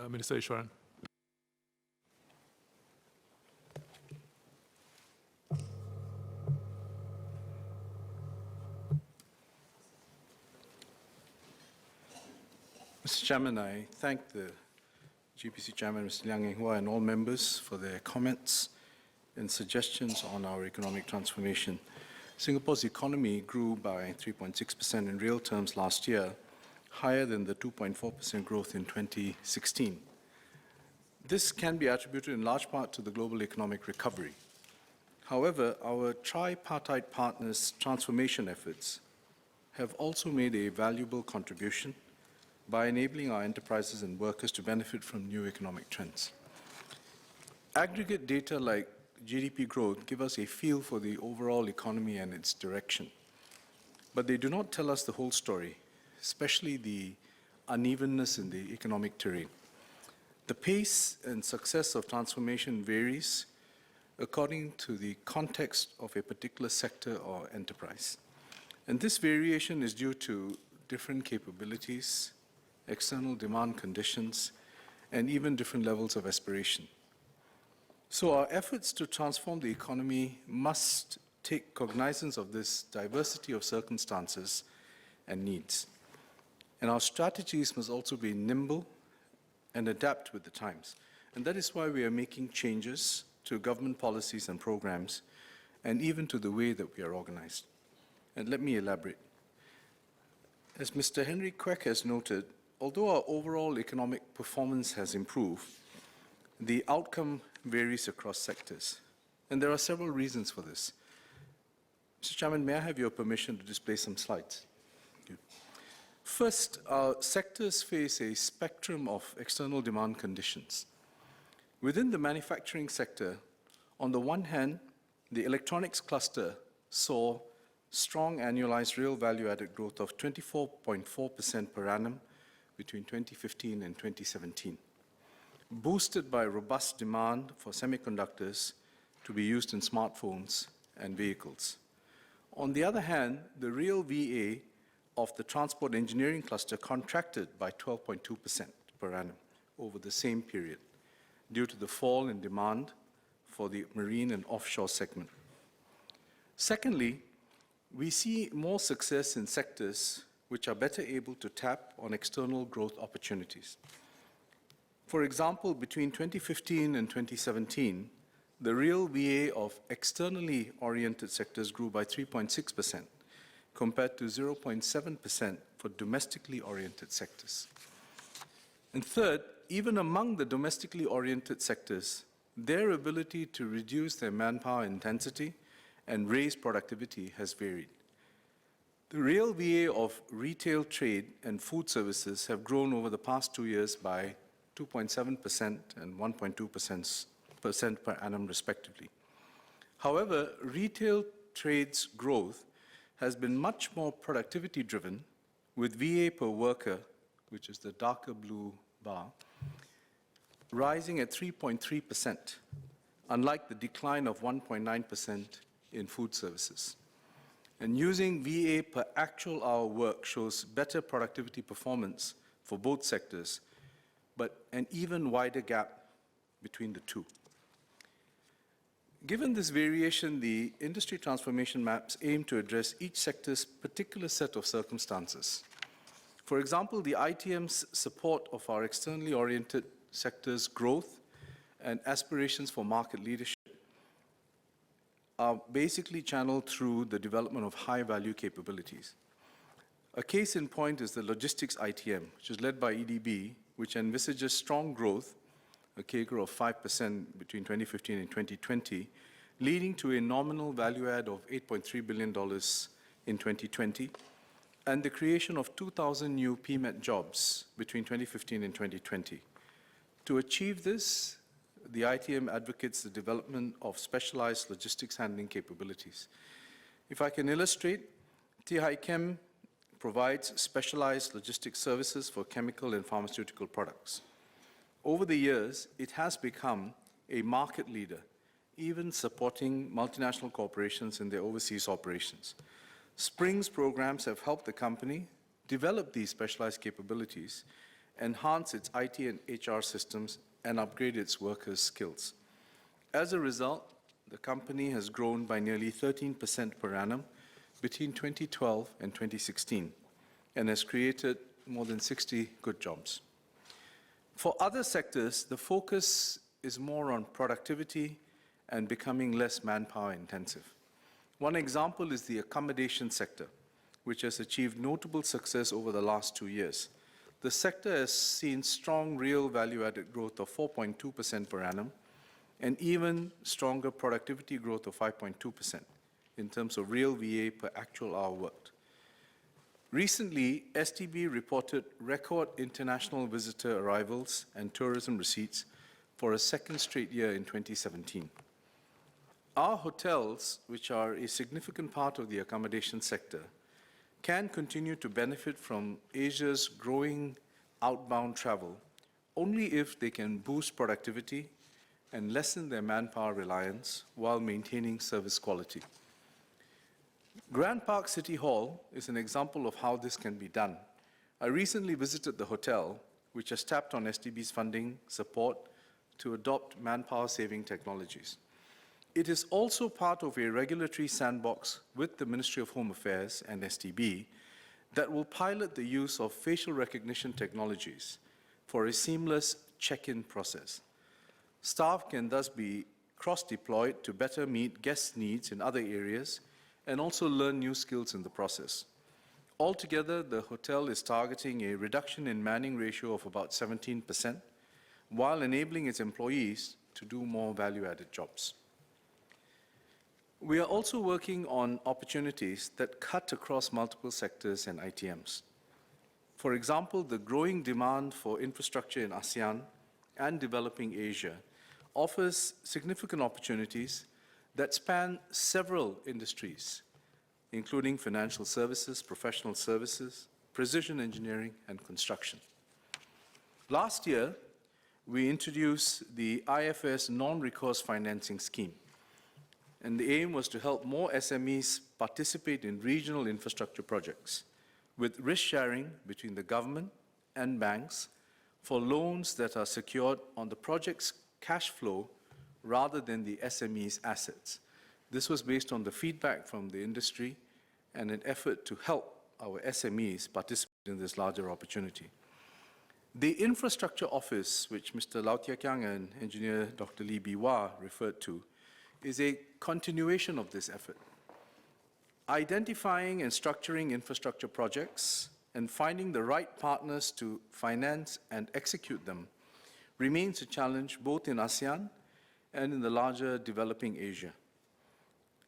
Minister Iswaran. Mr. Chairman, I thank the GPC Chairman, Mr. Liang Eng Hua, and all members for their comments and suggestions on our economic transformation. Singapore's economy grew by 3.6% in real terms last year, higher than the 2.4% growth in 2016. This can be attributed in large part to the global economic recovery. However, our tripartite partners' transformation efforts have also made a valuable contribution by enabling our enterprises and workers to benefit from new economic trends. Aggregate data like GDP growth give us a feel for the overall economy and its direction, but they do not tell us the whole story, especially the unevenness in the economic terrain. The pace and success of transformation varies according to the context of a particular sector or enterprise. And this variation is due to different capabilities, external demand conditions, and even different levels of aspiration. So our efforts to transform the economy must take cognizance of this diversity of circumstances and needs. And our strategies must also be nimble and adapt with the times. And that is why we are making changes to government policies and programs, and even to the way that we are organized. And let me elaborate. As Mr. Henry Kwek has noted, although our overall economic performance has improved, the outcome varies across sectors. And there are several reasons for this. Mr. Chairman, may I have your permission to display some slides? Thank you. First, our sectors face a spectrum of external demand conditions. Within the manufacturing sector, on the one hand, the electronics cluster saw strong annualized real value-added growth of 24.4% per annum between 2015 and 2017, boosted by robust demand for semiconductors to be used in smartphones and vehicles. On the other hand, the real VA of the transport engineering cluster contracted by 12.2% per annum over the same period due to the fall in demand for the marine and offshore segment. Secondly, we see more success in sectors which are better able to tap on external growth opportunities. For example, between 2015 and 2017, the real VA of externally oriented sectors grew by 3.6%, compared to 0.7% for domestically oriented sectors. And third, even among the domestically oriented sectors, their ability to reduce their manpower intensity and raise productivity has varied. The real VA of retail, trade, and food services have grown over the past 2 years by 2.7% and 1.2% per annum, respectively. However, retail trade's growth has been much more productivity-driven, with VA per worker, which is the darker blue bar, rising at 3.3%, unlike the decline of 1.9% in food services. And using VA per actual hour work shows better productivity performance for both sectors, but an even wider gap between the two. Given this variation, the industry transformation maps aim to address each sector's particular set of circumstances. For example, the ITM's support of our externally oriented sectors' growth and aspirations for market leadership are basically channeled through the development of high-value capabilities. A case in point is the logistics ITM, which is led by EDB, which envisages strong growth, a CAGR of 5% between 2015 and 2020, leading to a nominal value add of $8.3 billion in 2020, and the creation of 2,000 new PMET jobs between 2015 and 2020. To achieve this, the ITM advocates the development of specialized logistics handling capabilities. If I can illustrate, TI Chem provides specialized logistics services for chemical and pharmaceutical products. Over the years, it has become a market leader, even supporting multinational corporations in their overseas operations. Spring's programs have helped the company develop these specialized capabilities enhance its IT and HR systems, and upgrade its workers' skills. As a result, the company has grown by nearly 13% per annum between 2012 and 2016 and has created more than 60 good jobs. For other sectors, the focus is more on productivity and becoming less manpower intensive. One example is the accommodation sector, which has achieved notable success over the last 2 years. The sector has seen strong real value-added growth of 4.2% per annum and even stronger productivity growth of 5.2% in terms of real VA per actual hour worked. Recently, STB reported record international visitor arrivals and tourism receipts for a second straight year in 2017. Our hotels, which are a significant part of the accommodation sector, can continue to benefit from Asia's growing outbound travel only if they can boost productivity and lessen their manpower reliance while maintaining service quality. Grand Park City Hall is an example of how this can be done. I recently visited the hotel, which has tapped on STB's funding support to adopt manpower-saving technologies. It is also part of a regulatory sandbox with the Ministry of Home Affairs and STB that will pilot the use of facial recognition technologies for a seamless check-in process. Staff can thus be cross-deployed to better meet guest needs in other areas and also learn new skills in the process. Altogether, the hotel is targeting a reduction in manning ratio of about 17%, while enabling its employees to do more value-added jobs. We are also working on opportunities that cut across multiple sectors and ITMs. For example, the growing demand for infrastructure in ASEAN and developing Asia offers significant opportunities that span several industries, including financial services, professional services, precision engineering, and construction. Last year, we introduced the IFS non-recourse financing scheme, and the aim was to help more SMEs participate in regional infrastructure projects with risk sharing between the government and banks for loans that are secured on the project's cash flow rather than the SME's assets. This was based on the feedback from the industry and an effort to help our SMEs participate in this larger opportunity. The Infrastructure Office, which Mr. Lau Tia Kiang and Engineer Dr. Lee Bee Wah referred to, is a continuation of this effort. Identifying and structuring infrastructure projects and finding the right partners to finance and execute them remains a challenge both in ASEAN and in the larger developing Asia.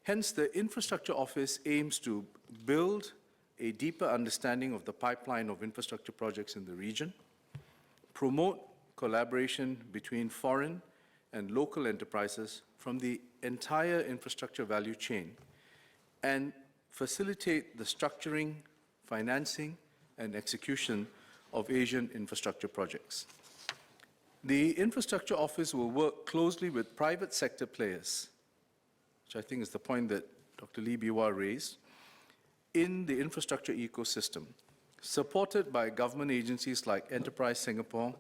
Hence, the Infrastructure Office aims to build a deeper understanding of the pipeline of infrastructure projects in the region, promote collaboration between foreign and local enterprises from the entire infrastructure value chain, and facilitate the structuring, financing, and execution of Asian infrastructure projects. The Infrastructure Office will work closely with private sector players, which I think is the point that Dr. Lee Bee Wah raised, in the infrastructure ecosystem, supported by government agencies like Enterprise Singapore,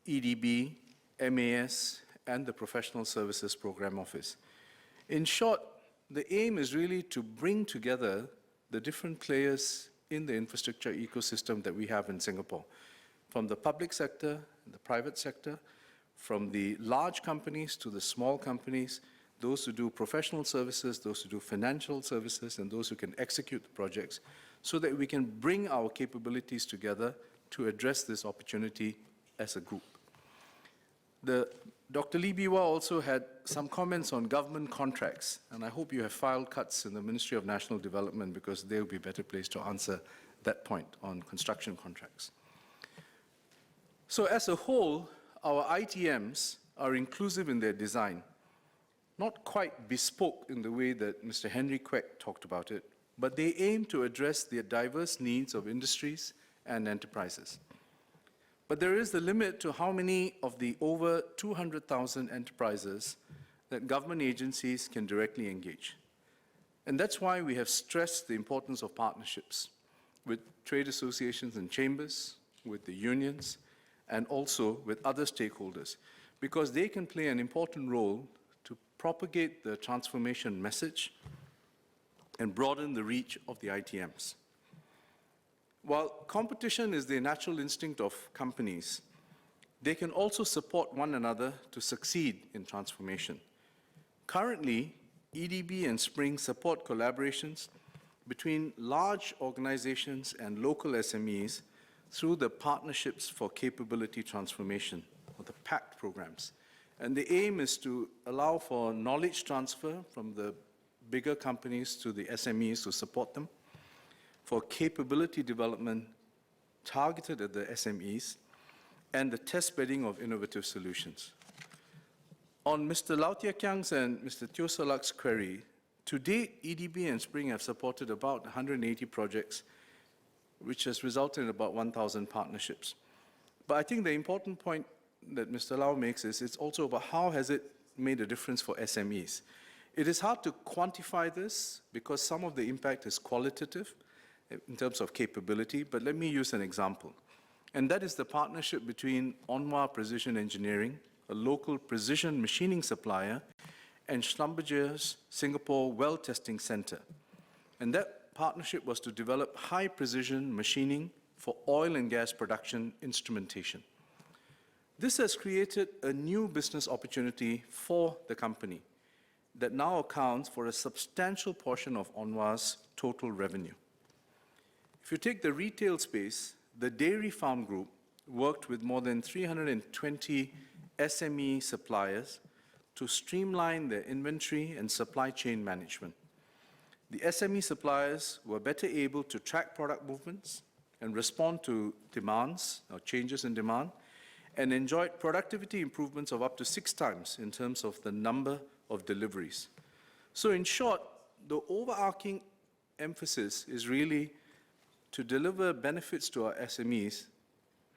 EDB, MAS, and the Professional Services Program Office. In short, the aim is really to bring together the different players in the infrastructure ecosystem that we have in Singapore, from the public sector, the private sector, from the large companies to the small companies, those who do professional services, those who do financial services, and those who can execute the projects, so that we can bring our capabilities together to address this opportunity as a group. Dr. Lee Bee Wah also had some comments on government contracts, and I hope you have filed cuts in the Ministry of National Development because they will be better placed to answer that point on construction contracts. So as a whole, our ITMs are inclusive in their design, not quite bespoke in the way that Mr. Henry Kwek talked about it, but they aim to address the diverse needs of industries and enterprises. But there is the limit to how many of the over 200,000 enterprises that government agencies can directly engage. And that's why we have stressed the importance of partnerships with trade associations and chambers, with the unions, and also with other stakeholders, because they can play an important role to propagate the transformation message and broaden the reach of the ITMs. While competition is the natural instinct of companies, they can also support one another to succeed in transformation. Currently, EDB and Spring support collaborations between large organizations and local SMEs through the Partnerships for Capability Transformation, or the PACT programs. And the aim is to allow for knowledge transfer from the bigger companies to the SMEs to support them, for capability development targeted at the SMEs, and the test bedding of innovative solutions. On Mr. Lau Tia Kiang's and Mr. Teo Salak's query, to date, EDB and Spring have supported about 180 projects, which has resulted in about 1,000 partnerships. But I think the important point that Mr. Lau makes is it's also about how has it made a difference for SMEs. It is hard to quantify this because some of the impact is qualitative in terms of capability, but let me use an example. And that is the partnership between Onwa Precision Engineering, a local precision machining supplier, and Schlumberger's Singapore Well Testing Center. And that partnership was to develop high precision machining for oil and gas production instrumentation. This has created a new business opportunity for the company that now accounts for a substantial portion of Onwa's total revenue. If you take the retail space, the Dairy Farm Group worked with more than 320 SME suppliers to streamline their inventory and supply chain management. The SME suppliers were better able to track product movements and respond to demands or changes in demand, and enjoyed productivity improvements of up to 6 times in terms of the number of deliveries. So in short, the overarching emphasis is really to deliver benefits to our SMEs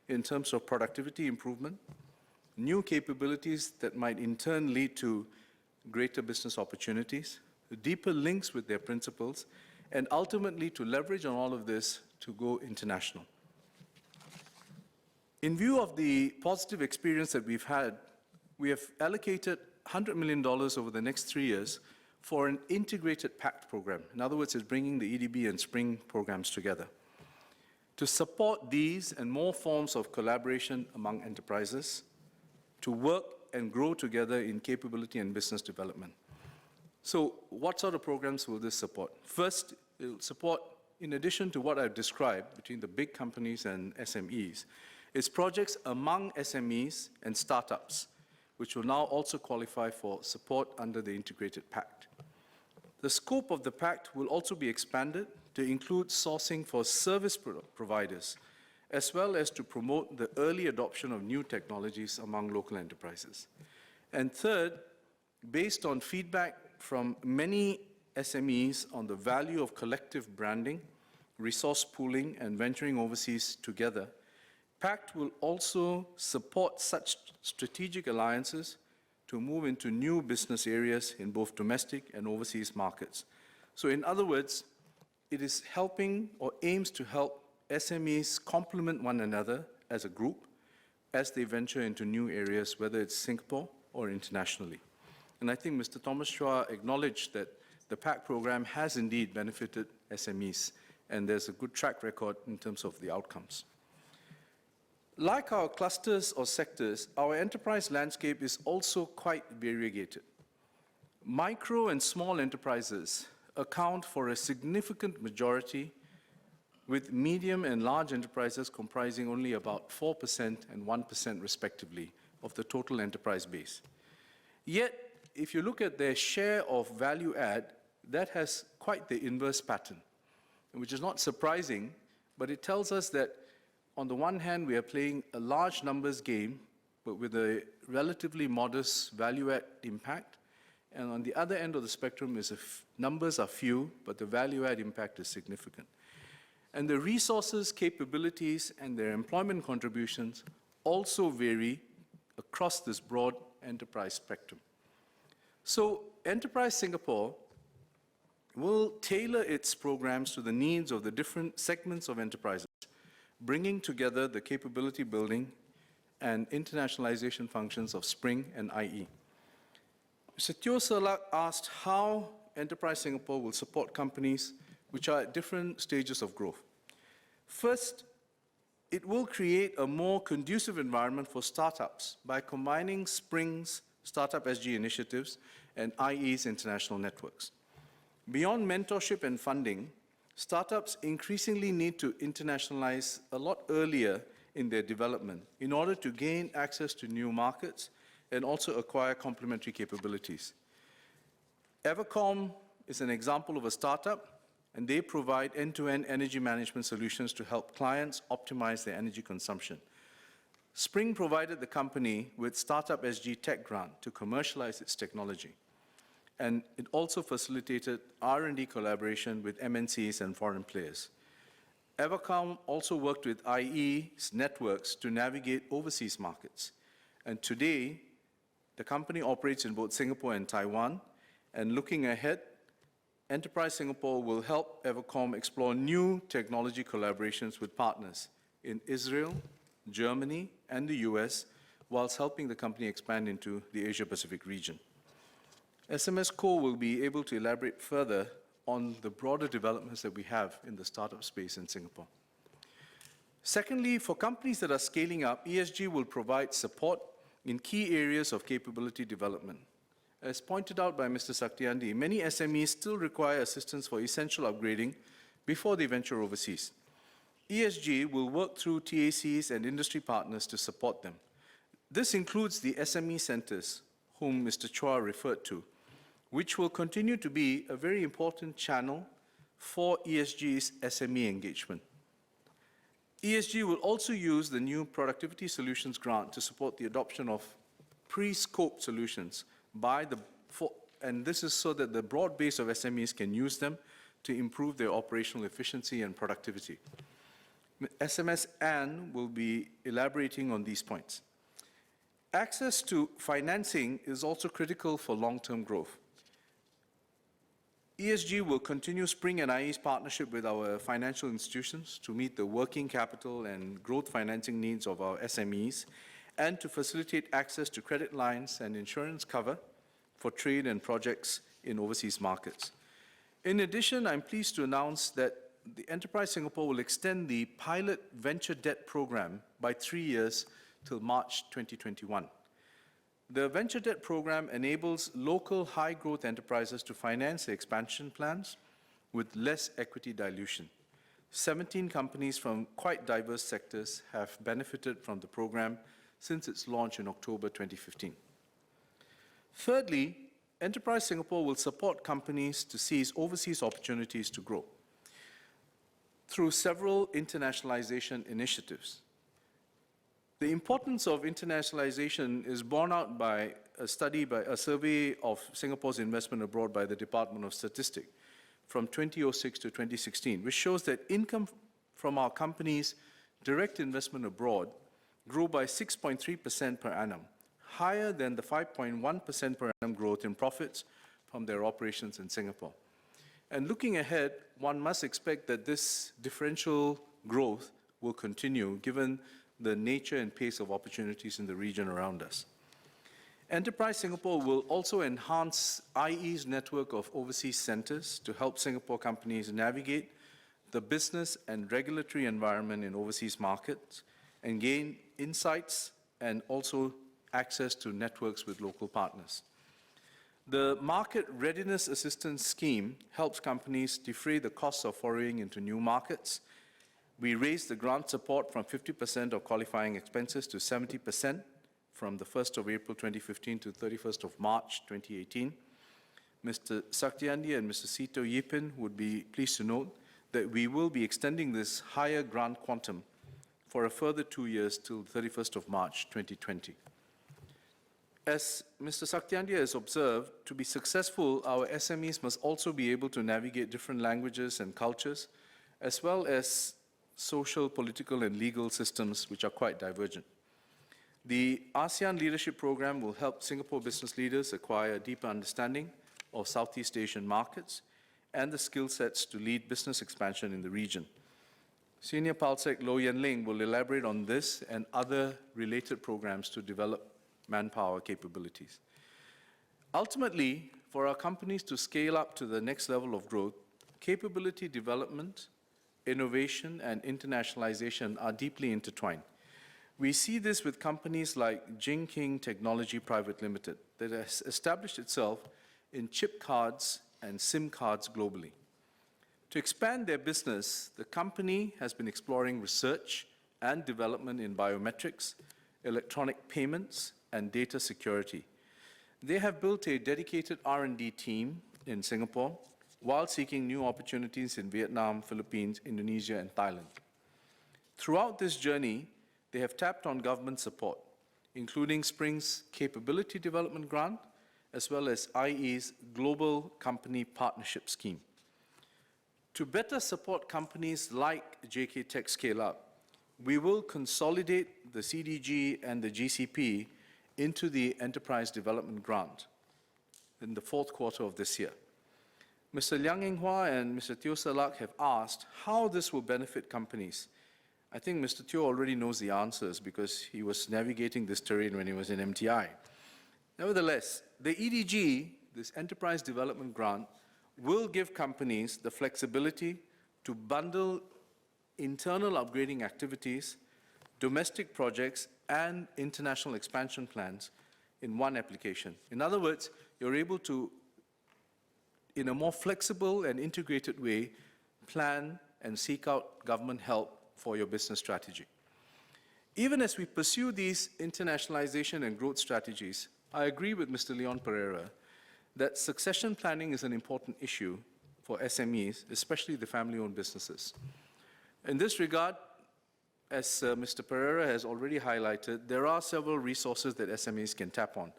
in terms of productivity improvement, new capabilities that might in turn lead to greater business opportunities, deeper links with their principals, and ultimately to leverage on all of this to go international. In view of the positive experience that we've had, we have allocated $100 million over the next 3 years for an integrated PACT program. In other words, it's bringing the EDB and Spring programs together to support these and more forms of collaboration among enterprises, to work and grow together in capability and business development. So what sort of programs will this support? First, it will support, in addition to what I've described between the big companies and SMEs, is projects among SMEs and startups, which will now also qualify for support under the integrated PACT. The scope of the PACT will also be expanded to include sourcing for service providers, as well as to promote the early adoption of new technologies among local enterprises. And third, based on feedback from many SMEs on the value of collective branding, resource pooling, and venturing overseas together, PACT will also support such strategic alliances to move into new business areas in both domestic and overseas markets. So in other words, it is helping or aims to help SMEs complement one another as a group as they venture into new areas, whether it's Singapore or internationally. And I think Mr. Thomas Chua acknowledged that the PACT program has indeed benefited SMEs, and there's a good track record in terms of the outcomes. Like our clusters or sectors, our enterprise landscape is also quite variegated. Micro and small enterprises account for a significant majority, with medium and large enterprises comprising only about 4% and 1% respectively of the total enterprise base. Yet, if you look at their share of value add, that has quite the inverse pattern, which is not surprising, but it tells us that on the one hand, we are playing a large numbers game, but with a relatively modest value add impact. And on the other end of the spectrum is numbers are few, but the value add impact is significant. And the resources, capabilities, and their employment contributions also vary across this broad enterprise spectrum. So Enterprise Singapore will tailor its programs to the needs of the different segments of enterprises, bringing together the capability building and internationalization functions of Spring and IE. Mr. Teo Serlak asked how Enterprise Singapore will support companies which are at different stages of growth. First, it will create a more conducive environment for startups by combining Spring's Startup SG initiatives and IE's international networks. Beyond mentorship and funding, startups increasingly need to internationalize a lot earlier in their development in order to gain access to new markets and also acquire complementary capabilities. Evercom is an example of a startup, and they provide end-to-end energy management solutions to help clients optimize their energy consumption. Spring provided the company with Startup SG Tech Grant to commercialize its technology. And it also facilitated R&D collaboration with MNCs and foreign players. Evercom also worked with IE's networks to navigate overseas markets. And today, the company operates in both Singapore and Taiwan. And looking ahead, Enterprise Singapore will help Evercom explore new technology collaborations with partners in Israel, Germany, and the US, whilst helping the company expand into the Asia-Pacific region. SMS Co will be able to elaborate further on the broader developments that we have in the startup space in Singapore. Secondly, for companies that are scaling up, ESG will provide support in key areas of capability development. As pointed out by Mr. Saktiandi, many SMEs still require assistance for essential upgrading before they venture overseas. ESG will work through TACs and industry partners to support them. This includes the SME centers, whom Mr. Chua referred to, which will continue to be a very important channel for ESG's SME engagement. ESG will also use the new Productivity Solutions Grant to support the adoption of pre-scope solutions and this is so that the broad base of SMEs can use them to improve their operational efficiency and productivity. SMS Ann will be elaborating on these points. Access to financing is also critical for long-term growth. ESG will continue Spring and IE's partnership with our financial institutions to meet the working capital and growth financing needs of our SMEs and to facilitate access to credit lines and insurance cover for trade and projects in overseas markets. In addition, I'm pleased to announce that the Enterprise Singapore will extend the pilot venture debt program by 3 years till March 2021. The venture debt program enables local high-growth enterprises to finance their expansion plans with less equity dilution. 17 companies from quite diverse sectors have benefited from the program since its launch in October 2015. Thirdly, Enterprise Singapore will support companies to seize overseas opportunities to grow through several internationalization initiatives. The importance of internationalization is borne out by a survey of Singapore's investment abroad by the Department of Statistics from 2006 to 2016, which shows that income from our companies' direct investment abroad grew by 6.3% per annum, higher than the 5.1% per annum growth in profits from their operations in Singapore. And looking ahead, one must expect that this differential growth will continue given the nature and pace of opportunities in the region around us. Enterprise Singapore will also enhance IE's network of overseas centers to help Singapore companies navigate the business and regulatory environment in overseas markets and gain insights and also access to networks with local partners. The Market Readiness Assistance Scheme helps companies defray the costs of foraying into new markets. We raised the grant support from 50% of qualifying expenses to 70% from the 1st of April 2015 to 31st of March 2018. Mr. Saktiandi and Mr. Sito Yipin would be pleased to note that we will be extending this higher grant quantum for a further 2 years till 31st of March 2020. As Mr. Saktiandi has observed, to be successful, our SMEs must also be able to navigate different languages and cultures, as well as social, political, and legal systems which are quite divergent. The ASEAN Leadership Program will help Singapore business leaders acquire a deeper understanding of Southeast Asian markets and the skill sets to lead business expansion in the region. Senior Palsec Lo Yen Ling will elaborate on this and other related programs to develop manpower capabilities. Ultimately, for our companies to scale up to the next level of growth, capability development, innovation, and internationalization are deeply intertwined. We see this with companies like Jing King Technology Private Limited that has established itself in chip cards and SIM cards globally. To expand their business, the company has been exploring research and development in biometrics, electronic payments, and data security. They have built a dedicated R&D team in Singapore while seeking new opportunities in Vietnam, Philippines, Indonesia, and Thailand. Throughout this journey, they have tapped on government support, including Spring's Capability Development Grant, as well as IE's Global Company Partnership Scheme. To better support companies like JK Tech Scale Up, we will consolidate the CDG and the GCP into the Enterprise Development Grant in the fourth quarter of this year. Mr. Liang Eng Hua and Mr. Teo Salak have asked how this will benefit companies. I think Mr. Teo already knows the answers because he was navigating this terrain when he was in MTI. Nevertheless, the EDG, this Enterprise Development Grant, will give companies the flexibility to bundle internal upgrading activities, domestic projects, and international expansion plans in one application. In other words, you're able to, in a more flexible and integrated way, plan and seek out government help for your business strategy. Even as we pursue these internationalization and growth strategies, I agree with Mr. Leon Pereira that succession planning is an important issue for SMEs, especially the family-owned businesses. In this regard, as Mr. Pereira has already highlighted, there are several resources that SMEs can tap on.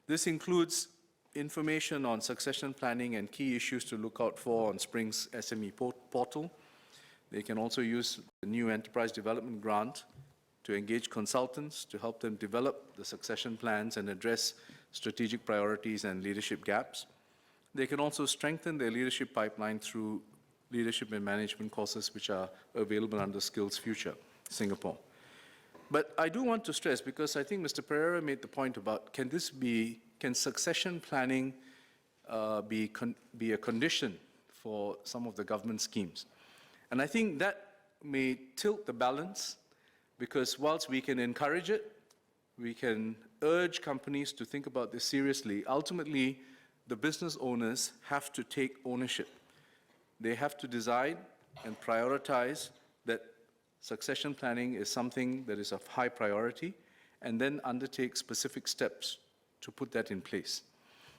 This includes information on succession planning and key issues to look out for on Spring's SME portal. They can also use the new Enterprise Development Grant to engage consultants to help them develop the succession plans and address strategic priorities and leadership gaps. They can also strengthen their leadership pipeline through leadership and management courses which are available under Skills Future, Singapore. But I do want to stress, because I think Mr. Pereira made the point about can succession planning be a condition for some of the government schemes? And I think that may tilt the balance, because whilst we can encourage it, we can urge companies to think about this seriously. Ultimately, the business owners have to take ownership. They have to decide and prioritize that succession planning is something that is of high priority, and then undertake specific steps to put that in place.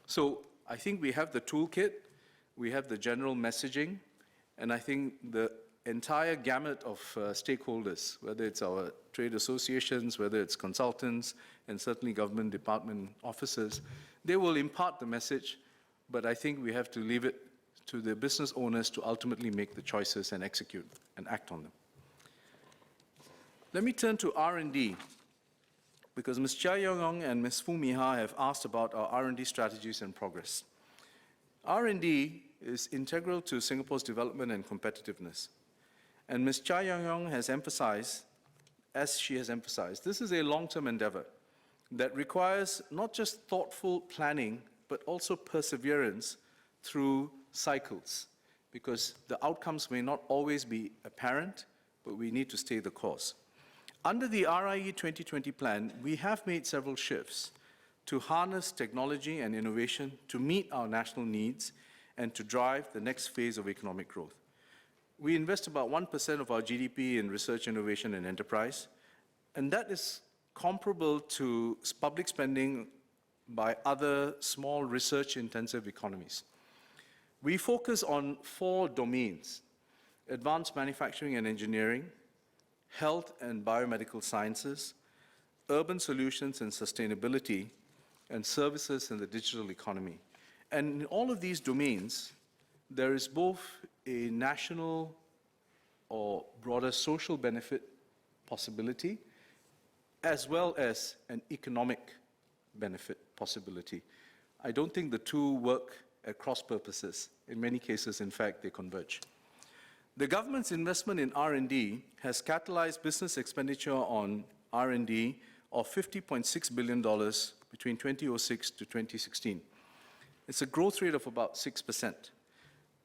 So I think we have the toolkit, we have the general messaging, and I think the entire gamut of stakeholders, whether it's our trade associations, whether it's consultants, and certainly government department officers, they will impart the message, but I think we have to leave it to the business owners to ultimately make the choices and execute and act on them. Let me turn to R&D, because Ms. Chia Yong and Ms. Foo Mi Ha have asked about our R&D strategies and progress. R&D is integral to Singapore's development and competitiveness. And Ms. Chia Yong has emphasized, as she has emphasized, this is a long-term endeavor that requires not just thoughtful planning, but also perseverance through cycles, because the outcomes may not always be apparent, but we need to stay the course. Under the RIE 2020 plan, we have made several shifts to harness technology and innovation to meet our national needs and to drive the next phase of economic growth. We invest about 1% of our GDP in research, innovation, and enterprise, and that is comparable to public spending by other small research-intensive economies. We focus on 4 domains: advanced manufacturing and engineering, health and biomedical sciences, urban solutions and sustainability, and services in the digital economy. And in all of these domains, there is both a national or broader social benefit possibility, as well as an economic benefit possibility. I don't think the two work at cross purposes. In many cases, in fact, they converge. The government's investment in R&D has catalyzed business expenditure on R&D of $50.6 billion between 2006 to 2016. It's a growth rate of about 6%.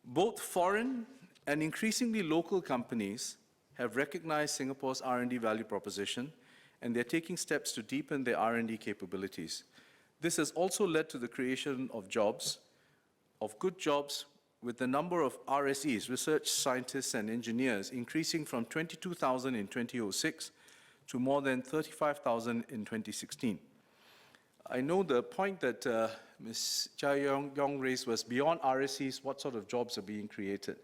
Both foreign and increasingly local companies have recognized Singapore's R&D value proposition, and they're taking steps to deepen their R&D capabilities. This has also led to the creation of jobs, of good jobs, with the number of RSEs, research scientists and engineers, increasing from 22,000 in 2006 to more than 35,000 in 2016. I know the point that Ms. Chia Yong raised was beyond RSEs, what sort of jobs are being created.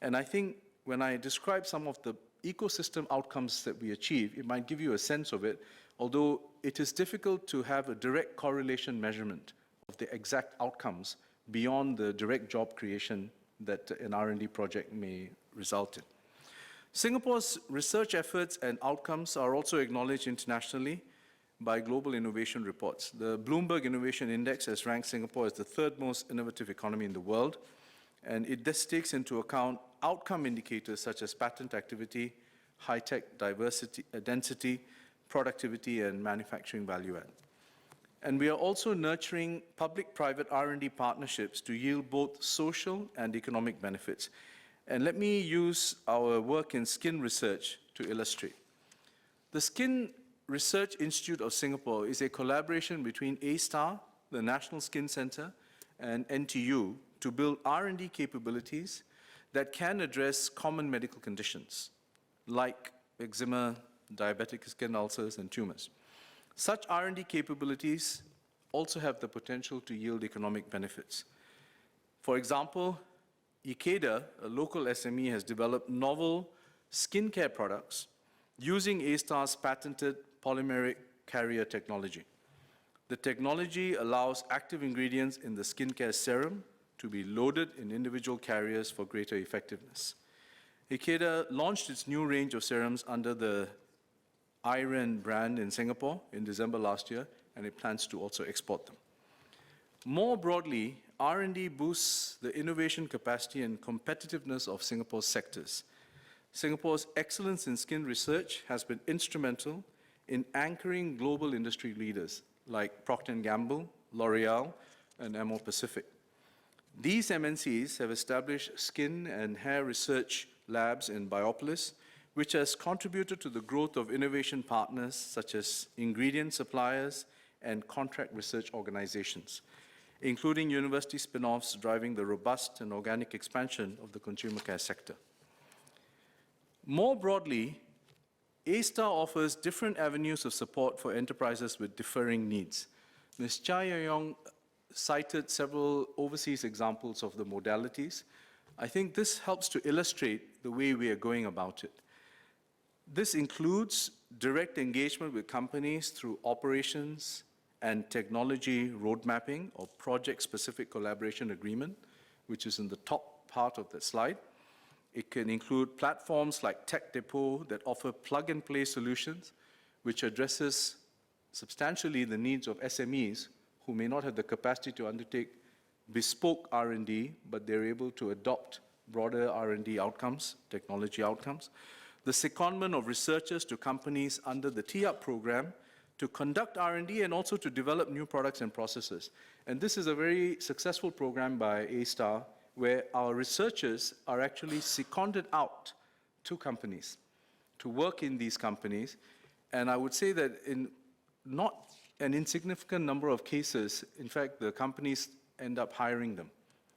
And I think when I describe some of the ecosystem outcomes that we achieve, it might give you a sense of it, although it is difficult to have a direct correlation measurement of the exact outcomes beyond the direct job creation that an R&D project may result in. Singapore's research efforts and outcomes are also acknowledged internationally by global innovation reports. The Bloomberg Innovation Index has ranked Singapore as the third most innovative economy in the world, and this takes into account outcome indicators such as patent activity, high-tech diversity, density, productivity, and manufacturing value add. And we are also nurturing public-private R&D partnerships to yield both social and economic benefits. And let me use our work in skin research to illustrate. The Skin Research Institute of Singapore is a collaboration between A*STAR, the National Skin Centre, and NTU to build R&D capabilities that can address common medical conditions like eczema, diabetic skin ulcers, and tumors. Such R&D capabilities also have the potential to yield economic benefits. For example, Ikeda, a local SME, has developed novel skincare products using A*STAR's patented polymeric carrier technology. The technology allows active ingredients in the skincare serum to be loaded in individual carriers for greater effectiveness. Ikeda launched its new range of serums under the Iren brand in Singapore in December last year, and it plans to also export them. More broadly, R&D boosts the innovation capacity and competitiveness of Singapore's sectors. Singapore's excellence in skin research has been instrumental in anchoring global industry leaders like Procter & Gamble, L'Oreal, and Amor Pacific. These MNCs have established skin and hair research labs in Biopolis, which has contributed to the growth of innovation partners such as ingredient suppliers and contract research organizations, including university spin-offs driving the robust and organic expansion of the consumer care sector. More broadly, A*STAR offers different avenues of support for enterprises with differing needs. Ms. Chia Yong cited several overseas examples of the modalities. I think this helps to illustrate the way we are going about it. This includes direct engagement with companies through operations and technology road mapping or project-specific collaboration agreement, which is in the top part of the slide. It can include platforms like Tech Depot that offer plug-and-play solutions, which addresses substantially the needs of SMEs who may not have the capacity to undertake bespoke R&D, but they're able to adopt broader R&D outcomes, technology outcomes. The secondment of researchers to companies under the TEUP program to conduct R&D and also to develop new products and processes. And this is a very successful program by A*STAR, where our researchers are actually seconded out to companies to work in these companies. And I would say that in not an insignificant number of cases, in fact, the companies end up hiring them,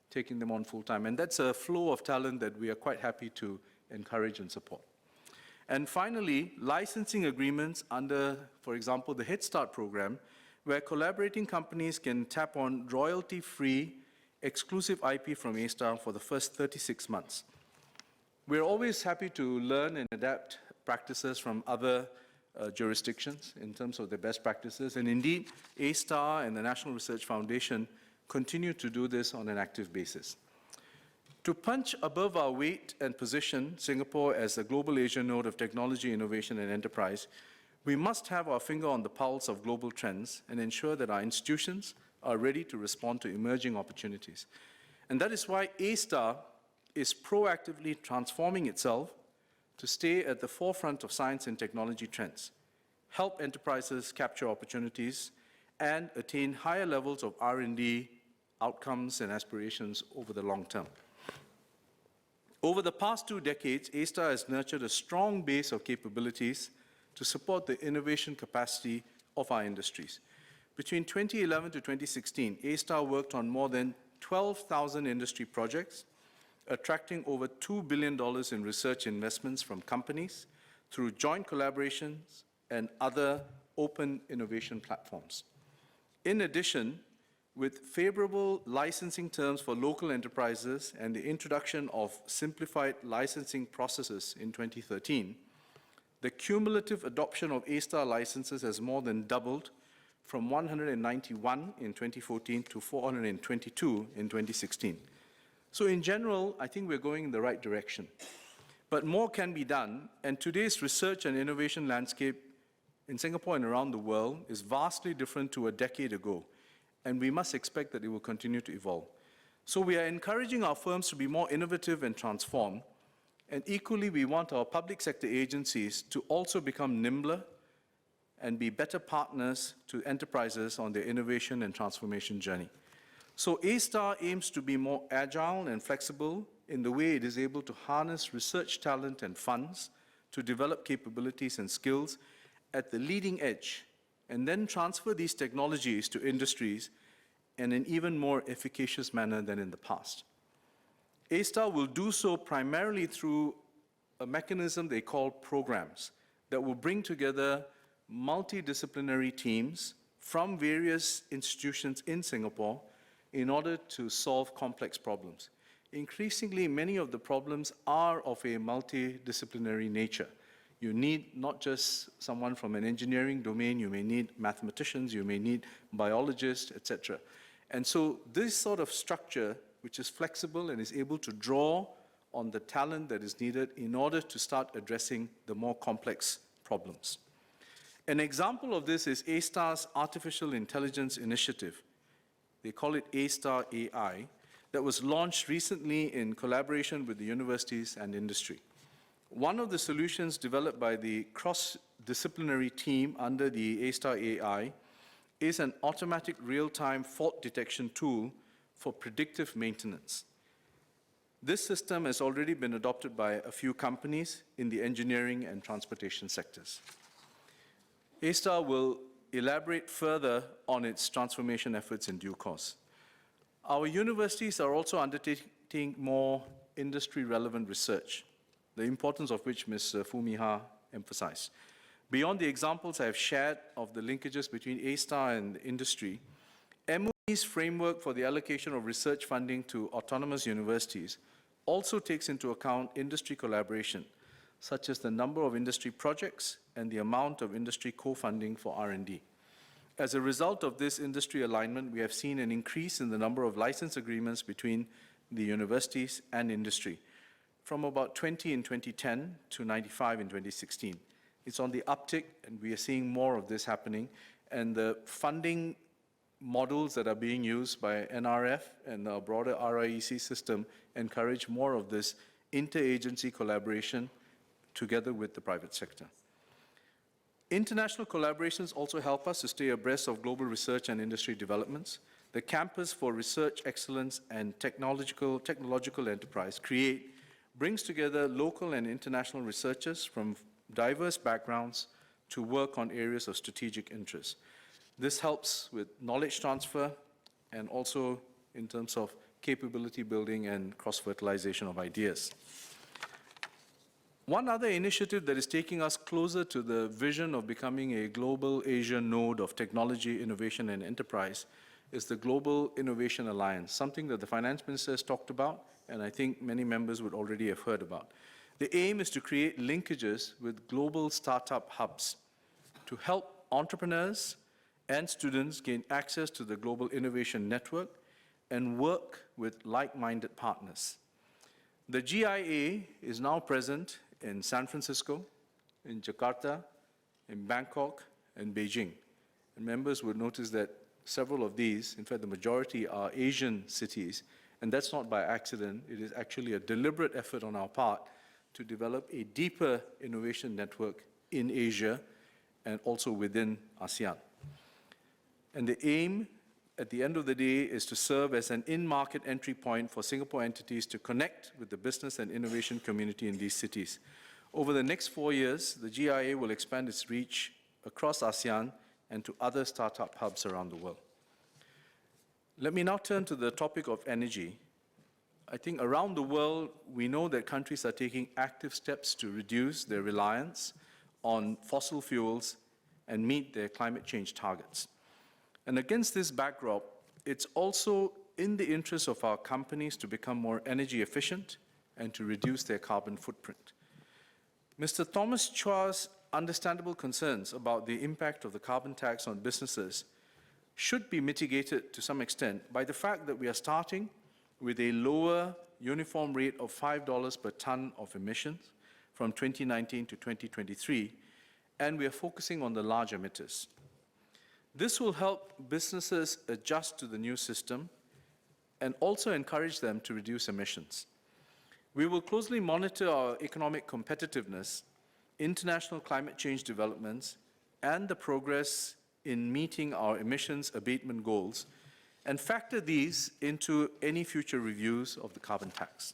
taking them on full-time. And that's a flow of talent that we are quite happy to encourage and support. And finally, licensing agreements under, for example, the Head Start program, where collaborating companies can tap on royalty-free exclusive IP from A*STAR for the first 36 months. We're always happy to learn and adapt practices from other jurisdictions in terms of their best practices. And indeed, A*STAR and the National Research Foundation continue to do this on an active basis. To punch above our weight and position Singapore as a global Asia node of technology, innovation, and enterprise, we must have our finger on the pulse of global trends and ensure that our institutions are ready to respond to emerging opportunities. And that is why A*STAR is proactively transforming itself to stay at the forefront of science and technology trends, help enterprises capture opportunities, and attain higher levels of R&D outcomes and aspirations over the long term. Over the past 2 decades, A-STAR has nurtured a strong base of capabilities to support the innovation capacity of our industries. Between 2011 to 2016, A-STAR worked on more than 12,000 industry projects, attracting over $2 billion in research investments from companies through joint collaborations and other open innovation platforms. In addition, with favorable licensing terms for local enterprises and the introduction of simplified licensing processes in 2013, the cumulative adoption of A-STAR licenses has more than doubled from 191 in 2014 to 422 in 2016. So in general, I think we're going in the right direction. But more can be done, and today's research and innovation landscape in Singapore and around the world is vastly different to a decade ago, and we must expect that it will continue to evolve. So we are encouraging our firms to be more innovative and transform, and equally we want our public sector agencies to also become nimbler and be better partners to enterprises on their innovation and transformation journey. So A-STAR aims to be more agile and flexible in the way it is able to harness research talent and funds to develop capabilities and skills at the leading edge, and then transfer these technologies to industries in an even more efficacious manner than in the past. A-STAR will do so primarily through a mechanism they call programs that will bring together multidisciplinary teams from various institutions in Singapore in order to solve complex problems. Increasingly, many of the problems are of a multidisciplinary nature. You need not just someone from an engineering domain, you may need mathematicians, you may need biologists, etc. And so this sort of structure, which is flexible and is able to draw on the talent that is needed in order to start addressing the more complex problems. An example of this is A-STAR's Artificial Intelligence Initiative. They call it A-STAR AI, that was launched recently in collaboration with the universities and industry. One of the solutions developed by the cross-disciplinary team under the A-STAR AI is an automatic real-time fault detection tool for predictive maintenance. This system has already been adopted by a few companies in the engineering and transportation sectors. A-STAR will elaborate further on its transformation efforts in due course. Our universities are also undertaking more industry-relevant research, the importance of which Ms. Fumiha emphasized. Beyond the examples I have shared of the linkages between A-STAR and industry, MOE's framework for the allocation of research funding to autonomous universities also takes into account industry collaboration, such as the number of industry projects and the amount of industry co-funding for R&D. As a result of this industry alignment, we have seen an increase in the number of license agreements between the universities and industry, from about 20 in 2010 to 95 in 2016. It's on the uptick, and we are seeing more of this happening, and the funding models that are being used by NRF and the broader RIEC system encourage more of this interagency collaboration together with the private sector. International collaborations also help us to stay abreast of global research and industry developments. The Campus for Research Excellence and Technological Enterprise, CREATE, brings together local and international researchers from diverse backgrounds to work on areas of strategic interest. This helps with knowledge transfer and also in terms of capability building and cross-fertilization of ideas. One other initiative that is taking us closer to the vision of becoming a global Asia node of technology, innovation, and enterprise is the Global Innovation Alliance, something that the Finance Minister has talked about, and I think many members would already have heard about. The aim is to create linkages with global startup hubs to help entrepreneurs and students gain access to the global innovation network and work with like-minded partners. The GIA is now present in San Francisco, in Jakarta, in Bangkok, and Beijing. And members would notice that several of these, in fact the majority, are Asian cities, And that's not by accident. It is actually a deliberate effort on our part to develop a deeper innovation network in Asia and also within ASEAN. And the aim at the end of the day is to serve as an in-market entry point for Singapore entities to connect with the business and innovation community in these cities. Over the next 4 years, the GIA will expand its reach across ASEAN and to other startup hubs around the world. Let me now turn to the topic of energy. I think around the world, we know that countries are taking active steps to reduce their reliance on fossil fuels and meet their climate change targets. And against this backdrop, it's also in the interest of our companies to become more energy efficient and to reduce their carbon footprint. Mr. Thomas Chua's understandable concerns about the impact of the carbon tax on businesses should be mitigated to some extent by the fact that we are starting with a lower uniform rate of $5 per ton of emissions from 2019 to 2023, and we are focusing on the large emitters. This will help businesses adjust to the new system and also encourage them to reduce emissions. We will closely monitor our economic competitiveness, international climate change developments, and the progress in meeting our emissions abatement goals, and factor these into any future reviews of the carbon tax.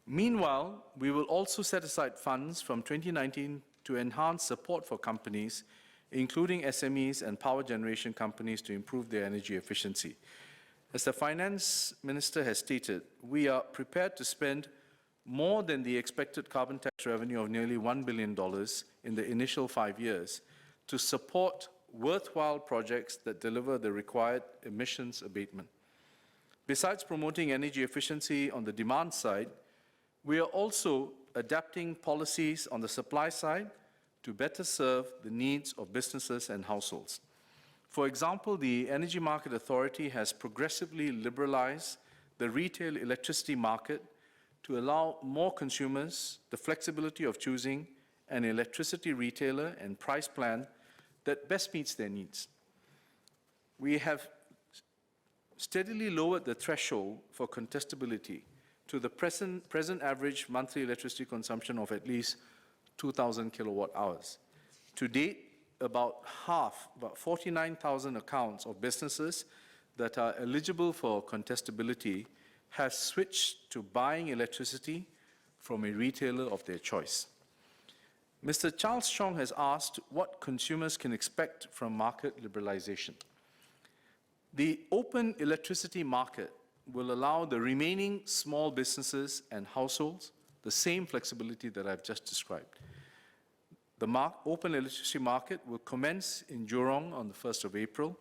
Meanwhile, we will also set aside funds from 2019 to enhance support for companies, including SMEs and power generation companies, to improve their energy efficiency. As the Finance Minister has stated, we are prepared to spend more than the expected carbon tax revenue of nearly $1 billion in the initial 5 years to support worthwhile projects that deliver the required emissions abatement. Besides promoting energy efficiency on the demand side, we are also adapting policies on the supply side to better serve the needs of businesses and households. For example, the Energy Market Authority has progressively liberalized the retail electricity market to allow more consumers the flexibility of choosing an electricity retailer and price plan that best meets their needs. We have steadily lowered the threshold for contestability to the present average monthly electricity consumption of at least 2,000 kilowatt hours. To date, about 49,000 accounts of businesses that are eligible for contestability have switched to buying electricity from a retailer of their choice. Mr. Charles Chong has asked what consumers can expect from market liberalization. The open electricity market will allow the remaining small businesses and households the same flexibility that I've just described. The open electricity market will commence in Jurong on the 1st of April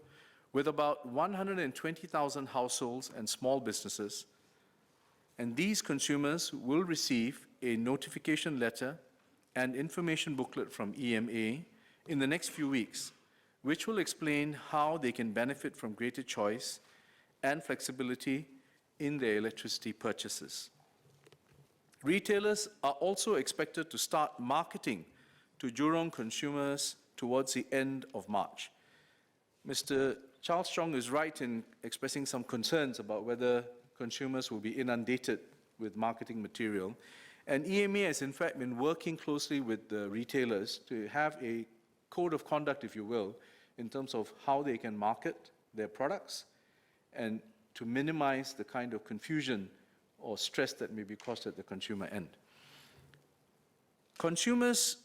with about 120,000 households and small businesses, and these consumers will receive a notification letter and information booklet from EMA in the next few weeks, which will explain how they can benefit from greater choice and flexibility in their electricity purchases. Retailers are also expected to start marketing to Jurong consumers towards the end of March. Mr. Charles Chong is right in expressing some concerns about whether consumers will be inundated with marketing material. And EMA has in fact been working closely with the retailers to have a code of conduct, if you will, in terms of how they can market their products and to minimize the kind of confusion or stress that may be caused at the consumer end. Consumers,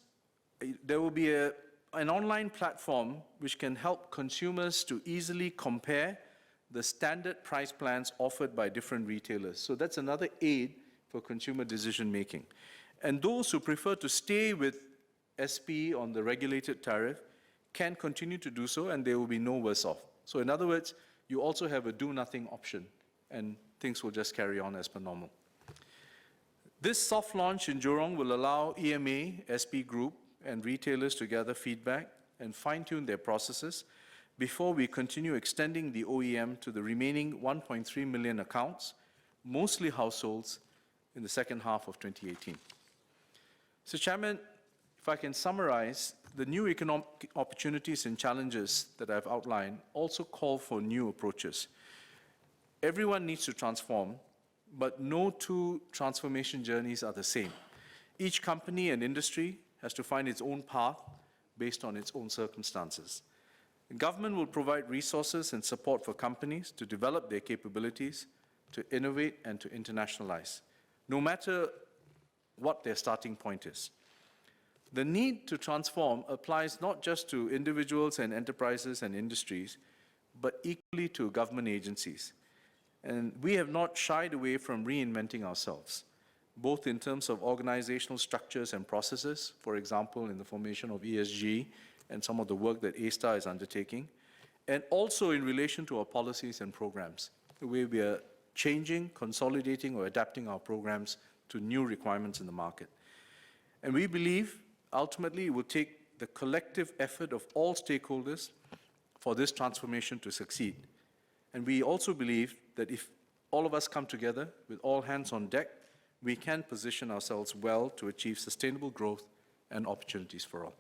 there will be an online platform which can help consumers to easily compare the standard price plans offered by different retailers. So that's another aid for consumer decision making. And those who prefer to stay with SP on the regulated tariff can continue to do so, and they will be no worse off. So in other words, you also have a do-nothing option, and things will just carry on as per normal. This soft launch in Jurong will allow EMA, SP Group, and retailers to gather feedback and fine-tune their processes before we continue extending the OEM to the remaining 1.3 million accounts, mostly households, in the second half of 2018. So, Chairman, if I can summarize, the new economic opportunities and challenges that I've outlined also call for new approaches. Everyone needs to transform, but no two transformation journeys are the same. Each company and industry has to find its own path based on its own circumstances. The government will provide resources and support for companies to develop their capabilities, to innovate and to internationalize, no matter what their starting point is. The need to transform applies not just to individuals and enterprises and industries, but equally to government agencies. And we have not shied away from reinventing ourselves, both in terms of organizational structures and processes, for example, in the formation of ESG and some of the work that A-STAR is undertaking, and also in relation to our policies and programs, the way we are changing, consolidating, or adapting our programs to new requirements in the market. And we believe, ultimately, it will take the collective effort of all stakeholders for this transformation to succeed. And we also believe that if all of us come together with all hands on deck, we can position ourselves well to achieve sustainable growth and opportunities for all.